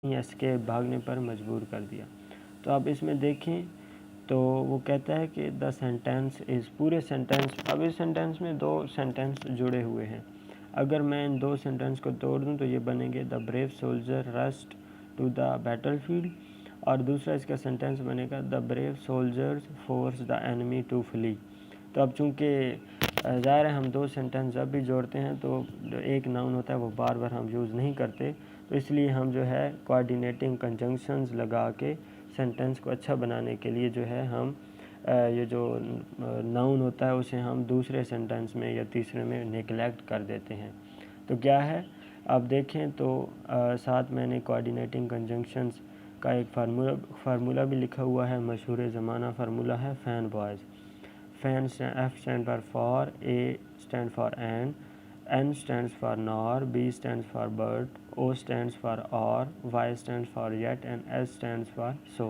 Escape भागने पर मजबूर कर दिया। तो आप इसमें देखें तो वो कहता है कि द सेंटेंस इज़ पूरे सेंटेंस। अब इस सेंटेंस में दो सेंटेंस जुड़े हुए हैं। अगर मैं इन दो सेंटेंस को तोड़ दूं तो ये बनेंगे the brave soldier rushed to the battlefield, और दूसरा इसका सेंटेंस बनेगा the brave soldiers force the enemy to flee. तो अब चूँकि ज़ाहिर है हम दो सेंटेंस जब भी जोड़ते हैं तो जो एक नाउन होता है वो बार बार हम यूज़ नहीं करते, तो इसलिए हम जो है कोऑर्डिनेटिंग कंजंक्शंस लगा के सेंटेंस को अच्छा बनाने के लिए जो है हम ये जो नाउन होता है उसे हम दूसरे सेंटेंस में या तीसरे में नेगलेक्ट कर देते हैं। तो क्या है आप देखें तो साथ मैंने कोऑर्डिनेटिंग कंजंक्शंस का एक फार्मूला भी लिखा हुआ है, मशहूर ज़माना फार्मूला है FANBOYS. FAN F stand for, A stand for and, N stands for nor, B stands for but, O stands for or, Y stands for yet and S stands for so।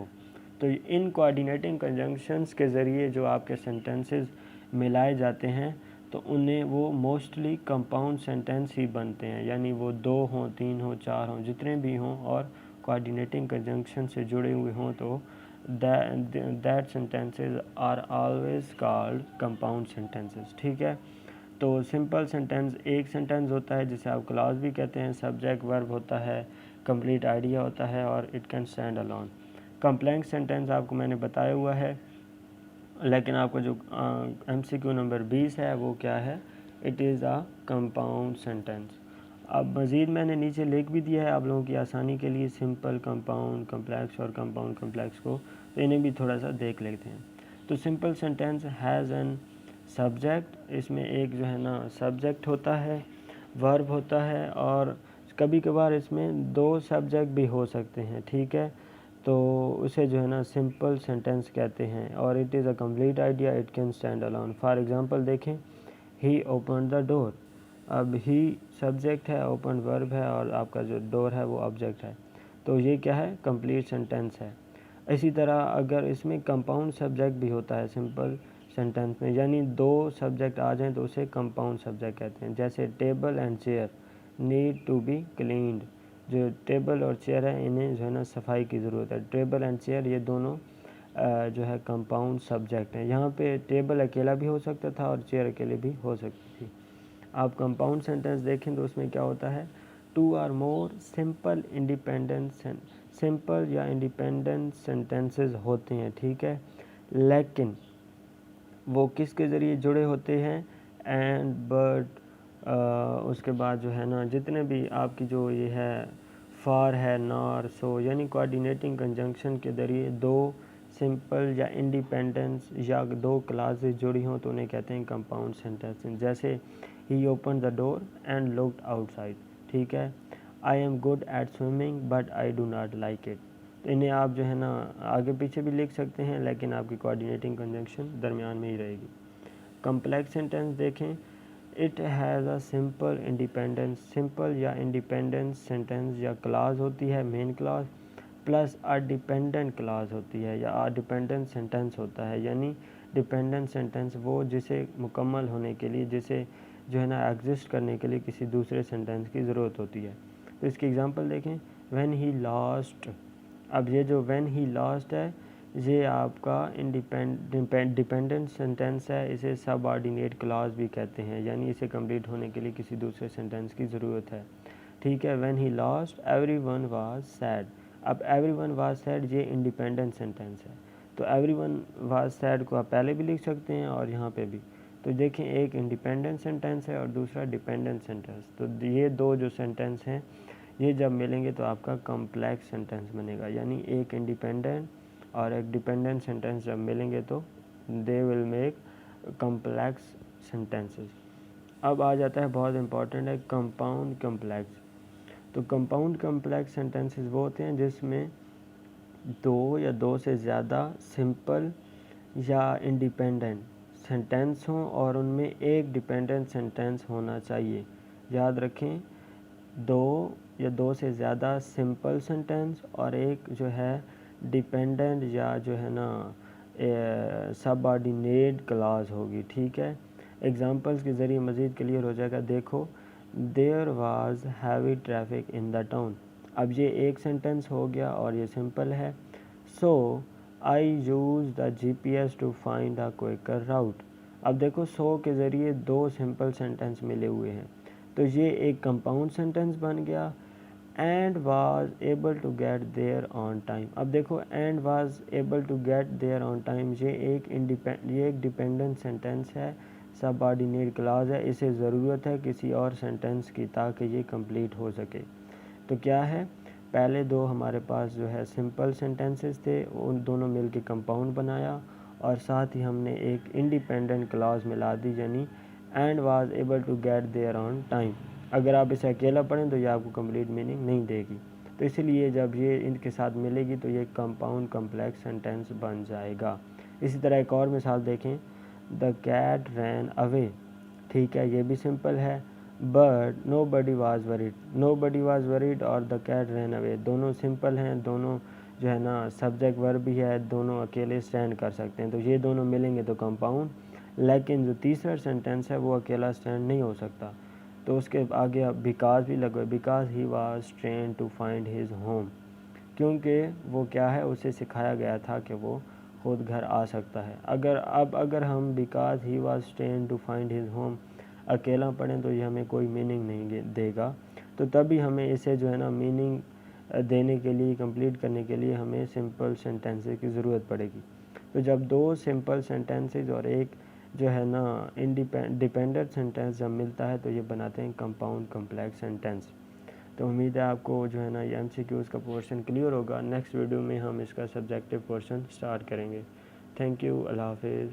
तो इन coordinating conjunctions के ज़रिए जो आपके sentences मिलाए जाते हैं तो उन्हें वो मोस्टली कंपाउंड सेंटेंस ही बनते हैं, यानी वो दो हों, तीन हों, चार हों, जितने भी हों और कोऑर्डिनेटिंग कंजंक्शन से जुड़े हुए हों तो that sentences are always called compound sentences. ठीक है। तो सिंपल सेंटेंस एक सेंटेंस होता है जिसे आप क्लॉज भी कहते हैं, सब्जेक्ट वर्ब होता है, कंप्लीट आइडिया होता है और it can stand alone. Complex sentence आपको मैंने बताया हुआ है, लेकिन आपको जो MCQ नंबर 20 है वो क्या है, it is a compound sentence. अब मज़ीद मैंने नीचे लिख भी दिया है आप लोगों की आसानी के लिए सिंपल, कंपाउंड, कम्प्लेक्स और कंपाउंड कम्प्लेक्स को, तो इन्हें भी थोड़ा सा देख लेते हैं। तो simple sentence has an subject, इसमें एक जो है ना सब्जेक्ट होता है, वर्ब होता है और कभी कभार इसमें दो सब्जेक्ट भी हो सकते हैं। ठीक है, तो उसे जो है ना सिंपल सेंटेंस कहते हैं और it is a complete idea, it can stand alone. For example देखें, ही ओपन द डोर। अब ही सब्जेक्ट है, ओपन वर्ब है और आपका जो डोर है वो ऑब्जेक्ट है, तो ये क्या है, कंप्लीट सेंटेंस है। इसी तरह अगर इसमें कंपाउंड सब्जेक्ट भी होता है सिंपल सेंटेंस में, यानी दो सब्जेक्ट आ जाएं तो उसे कंपाउंड सब्जेक्ट कहते हैं। जैसे table and chair need to be cleaned, जो टेबल और चेयर है इन्हें जो है ना सफाई की ज़रूरत है। टेबल एंड चेयर ये दोनों जो है कंपाउंड सब्जेक्ट हैं। यहाँ पे टेबल अकेला भी हो सकता था और चेयर अकेले भी हो सकती थी। आप कंपाउंड सेंटेंस देखें तो उसमें क्या होता है, two or more simple independent simple या इंडिपेंडेंट सेंटेंसेस होते हैं। ठीक है, लेकिन वो किसके ज़रिए जुड़े होते हैं, एंड बट उसके बाद जो है ना जितने भी आपकी जो ये है फॉर है, नॉर, सो, यानी कोऑर्डिनेटिंग कंजंक्शन के ज़रिए दो सिंपल या इंडिपेंडेंस या दो क्लासेस जुड़ी हों तो उन्हें कहते हैं कंपाउंड सेंटेंसेस। जैसे ही open the door and looked outside. ठीक है, I am good at swimming but I do not like it. तो इन्हें आप जो है ना आगे पीछे भी लिख सकते हैं, लेकिन आपकी कोऑर्डिनेटिंग कंजंक्शन दरमियान में ही रहेगी। कम्प्लेक्स सेंटेंस देखें, it has a simple independence, simple या इंडिपेंडेंस सेंटेंस या क्लास होती है main class, plus a dependent class होती है या अ डिपेंडेंट सेंटेंस होता है। यानी डिपेंडेंट सेंटेंस वो जिसे मुकम्मल होने के लिए, जिसे जो है ना एग्जिस्ट करने के लिए किसी दूसरे सेंटेंस की ज़रूरत होती है। तो इसकी एग्जांपल देखें, व्हेन ही लॉस्ट। अब ये जो व्हेन ही लॉस्ट है ये आपका डिपेंडेंट सेंटेंस है, इसे सबऑर्डिनेट क्लॉज भी कहते हैं, यानी इसे कंप्लीट होने के लिए किसी दूसरे सेंटेंस की ज़रूरत है। ठीक है, when he lost everyone was sad. अब एवरीवन वाज सैड ये इंडिपेंडेंट सेंटेंस है, तो एवरीवन वाज सैड को आप पहले भी लिख सकते हैं और यहाँ पे भी। तो देखें, एक इंडिपेंडेंट सेंटेंस है और दूसरा डिपेंडेंट सेंटेंस, तो ये दो जो सेंटेंस हैं ये जब मिलेंगे तो आपका कॉम्प्लेक्स सेंटेंस बनेगा। यानी एक इंडिपेंडेंट और एक डिपेंडेंट सेंटेंस जब मिलेंगे तो they will make complex sentences. अब आ जाता है बहुत इंपॉर्टेंट है कंपाउंड कॉम्प्लेक्स। तो कंपाउंड कॉम्प्लेक्स सेंटेंसेस वो होते हैं जिसमें दो या दो से ज़्यादा सिंपल या इंडिपेंडेंट सेंटेंस हों और उनमें एक डिपेंडेंट सेंटेंस होना चाहिए। याद रखें, दो या दो से ज़्यादा सिंपल सेंटेंस और एक जो है डिपेंडेंट या जो है ना सबऑर्डिनेट क्लॉज होगी। ठीक है, एग्जांपल्स के ज़रिए मज़ीद क्लियर हो जाएगा। देखो, there was heavy traffic in the town. अब ये एक सेंटेंस हो गया और ये सिंपल है। So I use the GPS to find a quicker route. अब देखो सो के ज़रिए दो सिंपल सेंटेंस मिले हुए हैं, तो ये एक कंपाउंड सेंटेंस बन गया। And was able to get there on time. अब देखो and was able to get there on time, ये एक डिपेंडेंट सेंटेंस है, सबऑर्डिनेट क्लॉज है। इसे ज़रूरत है किसी और सेंटेंस की ताकि ये कंप्लीट हो सके। तो क्या है, पहले दो हमारे पास जो है सिंपल सेंटेंसेस थे, उन दोनों मिल के कंपाउंड बनाया और साथ ही हमने एक इंडिपेंडेंट क्लॉज मिला दी, यानी and was able to get there on time. अगर आप इसे अकेला पढ़ें तो ये आपको कंप्लीट मीनिंग नहीं देगी, तो इसलिए जब ये इनके साथ मिलेगी तो ये कंपाउंड कम्प्लेक्स सेंटेंस बन जाएगा। इसी तरह एक और मिसाल देखें, द कैट रैन अवे। ठीक है, ये भी सिंपल है। But nobody was worried, nobody was worried और द कैट रैन अवे दोनों सिंपल हैं, दोनों जो है ना सब्जेक्ट वर्ब भी है, दोनों अकेले स्टैंड कर सकते हैं, तो ये दोनों मिलेंगे तो कंपाउंड। लेकिन जो तीसरा सेंटेंस है वो अकेला स्टैंड नहीं हो सकता, तो उसके आगे आप बिकॉज भी लगवाए, because he was trying to find his home, क्योंकि वो क्या है, उसे सिखाया गया था कि वो खुद घर आ सकता है। अगर हम because he was trying to find his home अकेला पढ़ें तो ये हमें कोई मीनिंग नहीं देगा, तो तभी हमें इसे जो है ना मीनिंग देने के लिए, कंप्लीट करने के लिए हमें सिंपल सेंटेंसेस की ज़रूरत पड़ेगी। तो जब दो सिंपल सेंटेंसेस और एक जो है ना डिपेंडेंट सेंटेंस जब मिलता है तो ये बनाते हैं कंपाउंड कम्प्लेक्स सेंटेंस। तो उम्मीद है आपको जो है ना ये MCQs का पोर्शन क्लियर होगा। नेक्स्ट वीडियो में हम इसका सब्जेक्टिव पोर्शन स्टार्ट करेंगे। थैंक यू, अल्लाह हाफिज़।